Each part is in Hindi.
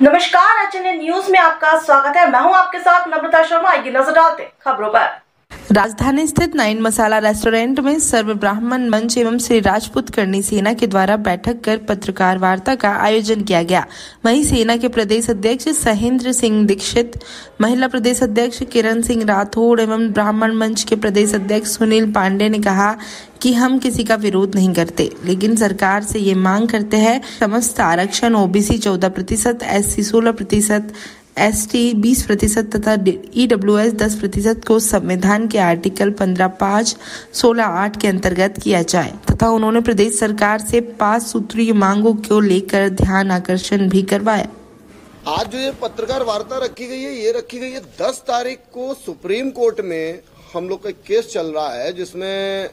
नमस्कार, एचएनए न्यूज में आपका स्वागत है। मैं हूं आपके साथ नम्रता शर्मा। आइए नजर डालते हैं खबरों पर। राजधानी स्थित 9 मसाला रेस्टोरेंट में सर्व ब्राह्मण मंच एवं श्री राजपूत करणी सेना के द्वारा बैठक कर पत्रकार वार्ता का आयोजन किया गया। वहीं सेना के प्रदेश अध्यक्ष सहेंद्र सिंह दीक्षित, महिला प्रदेश अध्यक्ष किरण सिंह राठौड़ एवं ब्राह्मण मंच के प्रदेश अध्यक्ष सुनील पांडे ने कहा कि हम किसी का विरोध नहीं करते, लेकिन सरकार से ये मांग करते हैं समस्त आरक्षण ओबीसी 14%, एससी 16%, एसटी 20% तथा ईडब्ल्यूएस 10% को संविधान के आर्टिकल 15(5), 16(8) के अंतर्गत किया जाए तथा उन्होंने प्रदेश सरकार से 5 सूत्रीय मांगों को लेकर ध्यान आकर्षण भी करवाया। आज जो ये पत्रकार वार्ता रखी गई है, ये रखी गई है 10 तारीख को सुप्रीम कोर्ट में हम लोग का केस चल रहा है, जिसमें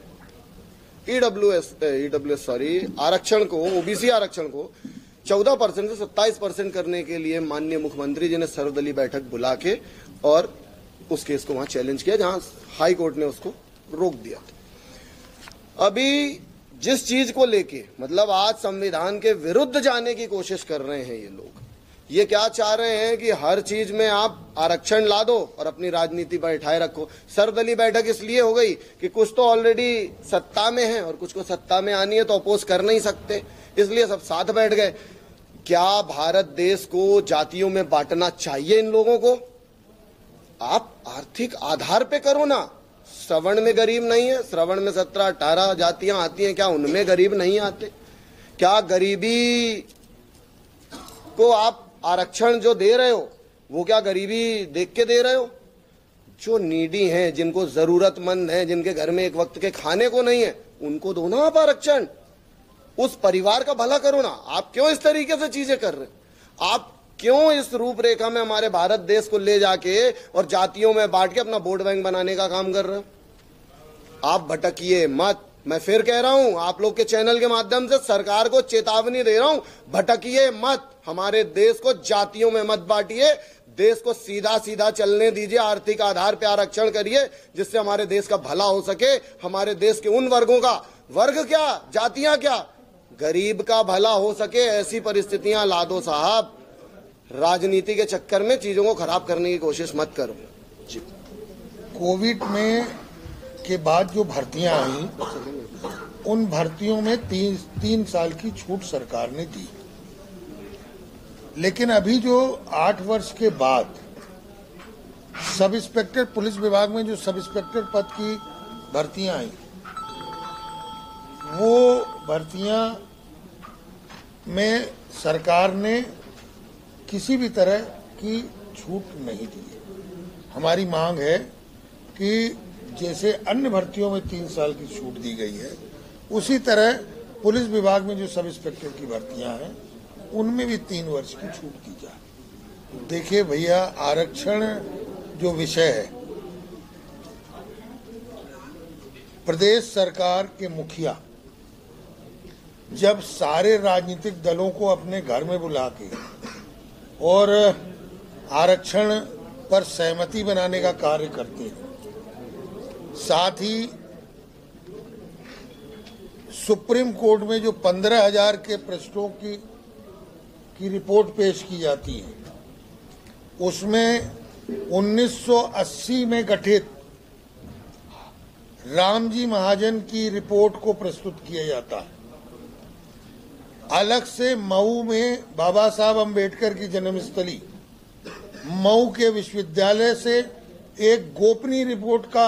आरक्षण को, ओबीसी आरक्षण को 14% से 27% करने के लिए माननीय मुख्यमंत्री जी ने सर्वदलीय बैठक बुला के और उस केस को वहां चैलेंज किया, जहां हाई कोर्ट ने उसको रोक दिया। अभी जिस चीज को लेके, मतलब आज संविधान के विरुद्ध जाने की कोशिश कर रहे हैं ये लोग, ये क्या चाह रहे हैं कि हर चीज में आप आरक्षण ला दो और अपनी राजनीति बैठाए रखो। सर्वदलीय बैठक इसलिए हो गई कि कुछ तो ऑलरेडी सत्ता में है और कुछ को सत्ता में आनी है, तो अपोज कर नहीं सकते, इसलिए सब साथ बैठ गए। क्या भारत देश को जातियों में बांटना चाहिए इन लोगों को? आप आर्थिक आधार पे करो ना। श्रवण में गरीब नहीं है, श्रवण में 17-18 जातियां आती हैं, क्या उनमें गरीब नहीं आते? क्या गरीबी को आप आरक्षण जो दे रहे हो वो क्या गरीबी देख के दे रहे हो? जो नीडी हैं, जिनको जरूरतमंद हैं, जिनके घर में एक वक्त के खाने को नहीं है, उनको दो ना आप आरक्षण। उस परिवार का भला करो ना। आप क्यों इस तरीके से चीजें कर रहे हैं? आप क्यों इस रूपरेखा में हमारे भारत देश को ले जाके और जातियों में बांट के अपना वोट बैंक बनाने का काम कर रहे हो? आप भटकिए मत। मैं फिर कह रहा हूं, आप लोग के चैनल के माध्यम से सरकार को चेतावनी दे रहा हूं, भटकिए मत। हमारे देश को जातियों में मत बांटिए, देश को सीधा सीधा चलने दीजिए। आर्थिक आधार पे आरक्षण करिए, जिससे हमारे देश का भला हो सके। हमारे देश के उन वर्गों का, वर्ग क्या, जातियां क्या, गरीब का भला हो सके, ऐसी परिस्थितियां ला दो साहब। राजनीति के चक्कर में चीजों को खराब करने की कोशिश मत करो जी। कोविड में के बाद जो भर्तियां आई, उन भर्तियों में 3 साल की छूट सरकार ने दी, लेकिन अभी जो 8 वर्ष के बाद सब इंस्पेक्टर, पुलिस विभाग में जो सब इंस्पेक्टर पद की भर्तियां आई, वो भर्तियां में सरकार ने किसी भी तरह की छूट नहीं दी है। हमारी मांग है कि जैसे अन्य भर्तियों में 3 साल की छूट दी गई है, उसी तरह पुलिस विभाग में जो सब इंस्पेक्टर की भर्तियां हैं, उनमें भी 3 वर्ष की छूट दी जाए। देखिए भैया, आरक्षण जो विषय है, प्रदेश सरकार के मुखिया जब सारे राजनीतिक दलों को अपने घर में बुला के और आरक्षण पर सहमति बनाने का कार्य करते हैं, साथ ही सुप्रीम कोर्ट में जो 15,000 के प्रश्नों की रिपोर्ट पेश की जाती है, उसमें 1980 में गठित रामजी महाजन की रिपोर्ट को प्रस्तुत किया जाता है। अलग से मऊ में बाबा साहब अंबेडकर की जन्मस्थली मऊ के विश्वविद्यालय से एक गोपनीय रिपोर्ट का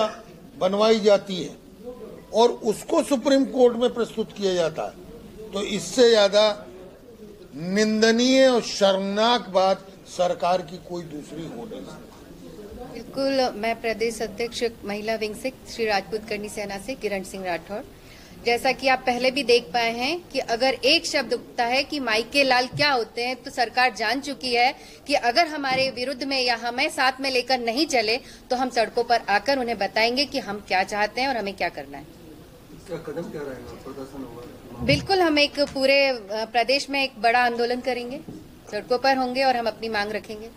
बनवाई जाती है और उसको सुप्रीम कोर्ट में प्रस्तुत किया जाता है। तो इससे ज्यादा निंदनीय और शर्मनाक बात सरकार की कोई दूसरी हो नहीं सकती। बिल्कुल। मैं प्रदेश अध्यक्ष महिला विंग से श्री राजपूत करणी सेना से किरण सिंह राठौड़। जैसा कि आप पहले भी देख पाए हैं कि अगर एक शब्द उठता है कि माइके लाल क्या होते हैं, तो सरकार जान चुकी है कि अगर हमारे विरुद्ध में या हमें साथ में लेकर नहीं चले तो हम सड़कों पर आकर उन्हें बताएंगे कि हम क्या चाहते हैं और हमें क्या करना है। इसका कदम क्या रहेगा? प्रदर्शन होगा? बिल्कुल, हम एक पूरे प्रदेश में एक बड़ा आंदोलन करेंगे, सड़कों पर होंगे और हम अपनी मांग रखेंगे।